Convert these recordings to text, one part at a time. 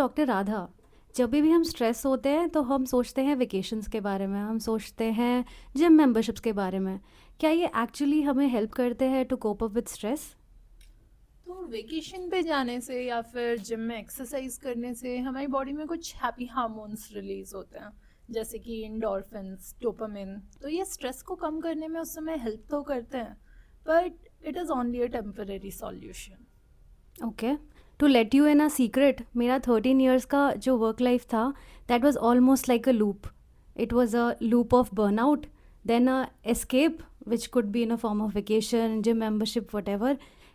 Doctor Radha, जब भी हम स्ट्रेस होते हैं तो हम सोचते हैं वेकेशंस के बारे में, हम सोचते हैं जिम मेंबरशिप्स के बारे में। क्या ये एक्चुअली हमें हेल्प करते हैं to cope up with stress? तो वेकेशन पे जाने से या फिर जिम में एक्सरसाइज करने से हमारी बॉडी में कुछ हैप्पी हार्मोन्स रिलीज होते हैं, जैसे कि इंडोर्फिन्स, डोपामिन। तो ये स्ट्रेस को कम करने में उस समय हेल्प तो करते हैं, but it is only a temporary solution. Okay, to let you in a secret, मेरा 13 years का जो वर्क लाइफ था, that was almost like a loop. It was a loop of burnout, then a escape which could be in a form of vacation, gym membership, whatever,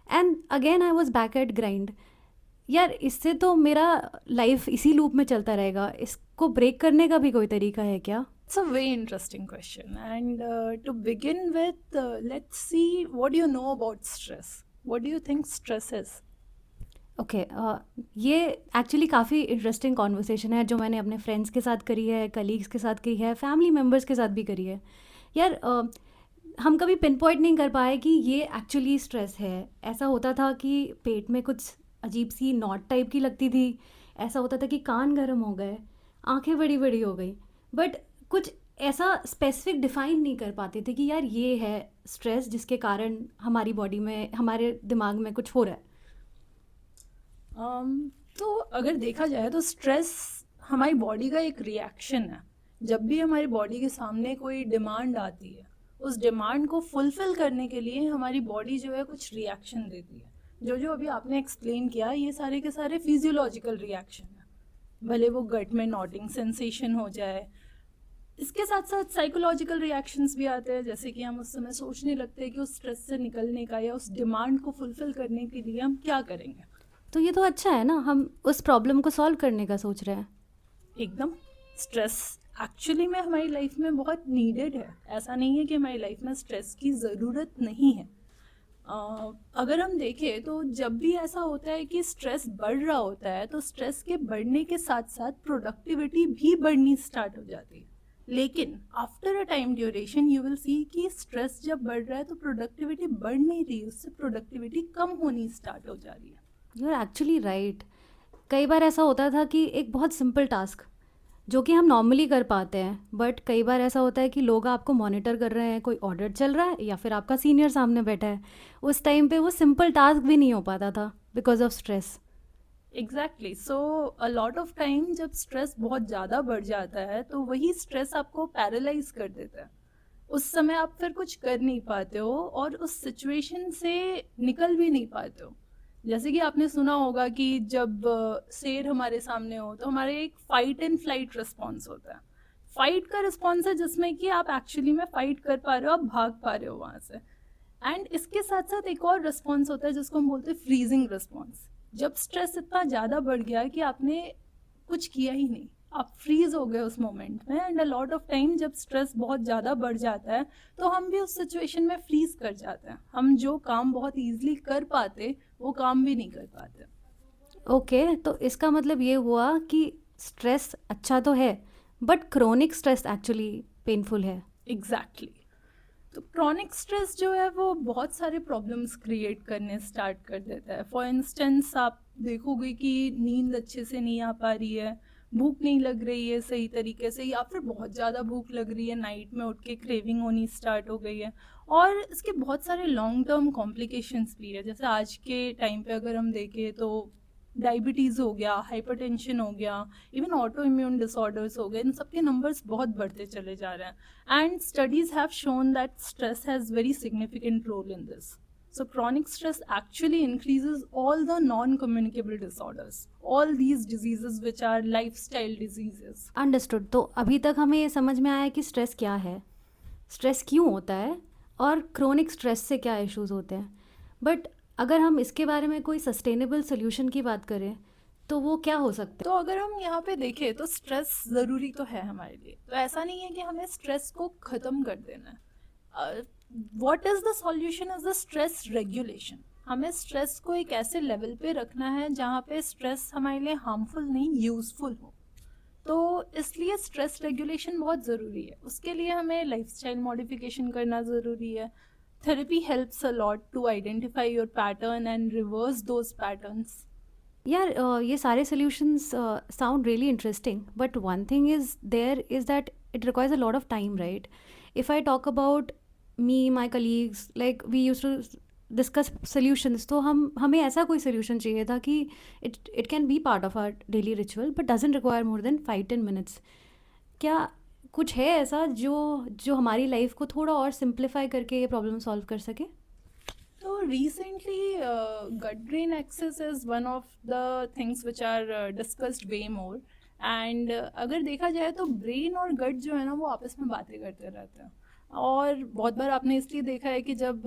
and again I was back at grind. यार, इससे तो मेरा life इसी loop में चलता रहेगा. इसको break करने का भी कोई तरीका है क्या? It's a very interesting question. And to begin with, let's see, what do you know about stress? What do you think stress is? Okay, ये एक्चुअली काफ़ी इंटरेस्टिंग कॉन्वर्सेशन है जो मैंने अपने फ्रेंड्स के साथ करी है, कलीग्स के साथ करी है, फैमिली मेम्बर्स के साथ भी करी है. यार, हम कभी पिन पॉइंट नहीं कर पाए कि ये एक्चुअली स्ट्रेस है. ऐसा होता था कि पेट में कुछ अजीब सी नॉट टाइप की लगती थी, ऐसा होता था कि कान गर्म हो गए, आंखें बड़ी बड़ी हो गई, बट कुछ ऐसा स्पेसिफिक डिफाइन नहीं कर पाते थे कि यार ये है स्ट्रेस जिसके कारण हमारी बॉडी में, हमारे दिमाग में कुछ हो रहा है. um, तो अगर देखा जाए तो स्ट्रेस हमारी बॉडी का एक रिएक्शन है। जब भी हमारी बॉडी के सामने कोई डिमांड आती है, उस डिमांड को फुलफिल करने के लिए हमारी बॉडी जो है कुछ रिएक्शन देती है। जो जो अभी आपने एक्सप्लेन किया, ये सारे के सारे फिजियोलॉजिकल रिएक्शन है। भले वो गट में नॉटिंग सेंसेशन हो जाए, इसके साथ साथ साइकोलॉजिकल रिएक्शंस भी आते हैं, जैसे कि हम उस समय सोचने लगते हैं कि उस स्ट्रेस से निकलने का या उस डिमांड को फुलफिल करने के लिए हम क्या करेंगे। तो ये तो अच्छा है ना, हम उस प्रॉब्लम को सॉल्व करने का सोच रहे हैं. एकदम। स्ट्रेस एक्चुअली में हमारी लाइफ में बहुत नीडेड है। ऐसा नहीं है कि हमारी लाइफ में स्ट्रेस की ज़रूरत नहीं है। अगर हम देखें तो जब भी ऐसा होता है कि स्ट्रेस बढ़ रहा होता है, तो स्ट्रेस के बढ़ने के साथ साथ प्रोडक्टिविटी भी बढ़नी स्टार्ट हो जाती है। लेकिन after a time duration you will see कि स्ट्रेस जब बढ़ रहा है तो प्रोडक्टिविटी बढ़ नहीं रही, उससे प्रोडक्टिविटी कम होनी स्टार्ट हो जा रही है। You are actually right. कई बार ऐसा होता था कि एक बहुत सिंपल टास्क जो कि हम नॉर्मली कर पाते हैं, बट कई बार ऐसा होता है कि लोग आपको मॉनिटर कर रहे हैं, कोई ऑर्डर चल रहा है या फिर आपका सीनियर सामने बैठा है. उस टाइम पे वो सिंपल टास्क भी नहीं हो पाता था because of stress. Exactly. So a lot of time जब स्ट्रेस बहुत ज़्यादा बढ़ जाता है तो वही स्ट्रेस आपको पैरालाइज कर देता है। उस समय आप फिर कुछ कर नहीं पाते हो और उस सिचुएशन से निकल भी नहीं पाते हो। जैसे कि आपने सुना होगा कि जब शेर हमारे सामने हो तो हमारे एक फाइट एंड फ्लाइट रिस्पॉन्स होता है। फाइट का रिस्पॉन्स है जिसमें कि आप एक्चुअली में फाइट कर पा रहे हो, आप भाग पा रहे हो वहाँ से। एंड इसके साथ साथ एक और रिस्पॉन्स होता है जिसको हम बोलते हैं फ्रीजिंग रिस्पॉन्स। जब स्ट्रेस इतना ज़्यादा बढ़ गया कि आपने कुछ किया ही नहीं, आप फ्रीज हो गए उस मोमेंट में। And a lot of time जब स्ट्रेस बहुत ज़्यादा बढ़ जाता है तो हम भी उस सिचुएशन में फ्रीज कर जाते हैं। हम जो काम बहुत ईजिली कर पाते वो काम भी नहीं कर पाते। ओके, तो इसका मतलब ये हुआ कि स्ट्रेस अच्छा तो है, but chronic stress actually painful है. एग्जैक्टली exactly. तो क्रॉनिक स्ट्रेस जो है वो बहुत सारे प्रॉब्लम्स क्रिएट करने स्टार्ट कर देता है। फॉर इंस्टेंस आप देखोगे कि नींद अच्छे से नहीं आ पा रही है, भूख नहीं लग रही है सही तरीके से, या फिर बहुत ज़्यादा भूख लग रही है, नाइट में उठ के क्रेविंग होनी स्टार्ट हो गई है। और इसके बहुत सारे लॉन्ग टर्म कॉम्प्लिकेशंस भी है। जैसे आज के टाइम पे अगर हम देखें तो डायबिटीज़ हो गया, हाइपरटेंशन हो गया, इवन ऑटो इम्यून डिसऑर्डर्स हो गए, इन सब के नंबर्स बहुत बढ़ते चले जा रहे हैं। And studies have shown that stress has very significant role in this. So chronic stress actually increases all the non-communicable disorders, all these diseases which are lifestyle diseases. Understood. तो अभी तक हमें ये समझ में आया कि स्ट्रेस क्या है, स्ट्रेस क्यों होता है, और क्रोनिक स्ट्रेस से क्या इश्यूज होते हैं. बट अगर हम इसके बारे में कोई सस्टेनेबल सोल्यूशन की बात करें तो वो क्या हो सकता तो अगर हम यहाँ पे देखें तो स्ट्रेस ज़रूरी तो है हमारे लिए। तो ऐसा नहीं है कि हमें स्ट्रेस को ख़त्म कर देना है। What is the solution is the stress regulation. हमें स्ट्रेस को एक ऐसे लेवल पे रखना है जहाँ पे स्ट्रेस हमारे लिए हार्मफुल नहीं, यूज़फुल हो। तो इसलिए स्ट्रेस रेगुलेशन बहुत ज़रूरी है। उसके लिए हमें लाइफस्टाइल मॉडिफिकेशन करना ज़रूरी है। Therapy helps a lot to identify your pattern and reverse those patterns. यार ये सारे solutions sound really interesting, but one thing is there is that it requires a lot of time, right? If I talk about me, my colleagues, like we used to discuss solutions, तो हमें ऐसा कोई solution चाहिए था कि it can be part of our daily ritual but doesn't require more than 5-10 minutes. क्या कुछ है ऐसा जो हमारी लाइफ को थोड़ा और सिंप्लीफाई करके ये प्रॉब्लम सॉल्व कर सके? So recently, gut-brain axis is one of the things which are discussed way more. And अगर देखा जाए तो ब्रेन और गट जो है ना वो आपस में बातें करते रहते हैं. और बहुत बार आपने इसलिए देखा है कि जब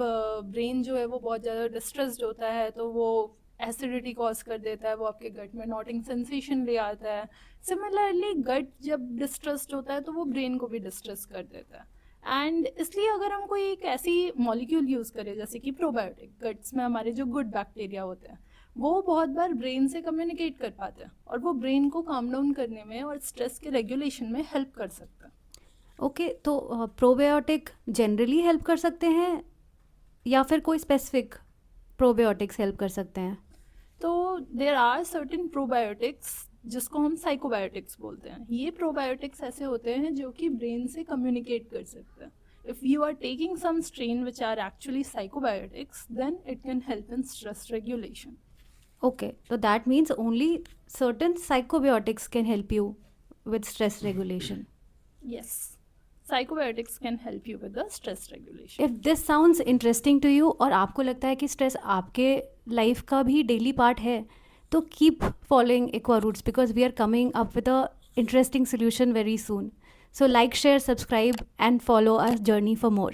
ब्रेन जो है वो बहुत ज़्यादा डिस्ट्रेस्ड होता है तो वो एसिडिटी कॉज कर देता है, वो आपके गट में नॉटिंग सेंसेशन ले आता है. सिमिलरली गट जब डिस्ट्रेस्ड होता है तो वो ब्रेन को भी डिस्ट्रेस कर देता है. एंड इसलिए अगर हम कोई एक ऐसी मॉलिक्यूल यूज़ करें जैसे कि प्रोबायोटिक, गट्स में हमारे जो गुड बैक्टीरिया होते हैं वो बहुत बार ब्रेन से कम्युनिकेट कर पाते हैं और वो ब्रेन को काम डाउन करने में और स्ट्रेस के रेगुलेशन में हेल्प कर सकता है. ओके, तो प्रोबायोटिक जनरली हेल्प कर सकते हैं या फिर कोई स्पेसिफिक प्रोबायोटिक्स हेल्प कर सकते हैं? तो देर आर सर्टेन प्रोबायोटिक्स जिसको हम साइकोबायोटिक्स बोलते हैं. ये प्रोबायोटिक्स ऐसे होते हैं जो कि ब्रेन से कम्युनिकेट कर सकते हैं. If you are taking some strain which are actually psychobiotics, then it can help in stress regulation. Okay, so that means only certain psychobiotics can help you with stress regulation. Yes, psychobiotics can help you with the stress regulation. If this sounds interesting to you और आपको लगता है कि stress आपके life का भी daily part है, तो keep following Aqua Roots because we are coming up with a interesting solution very soon. So like, share, subscribe and follow our journey for more.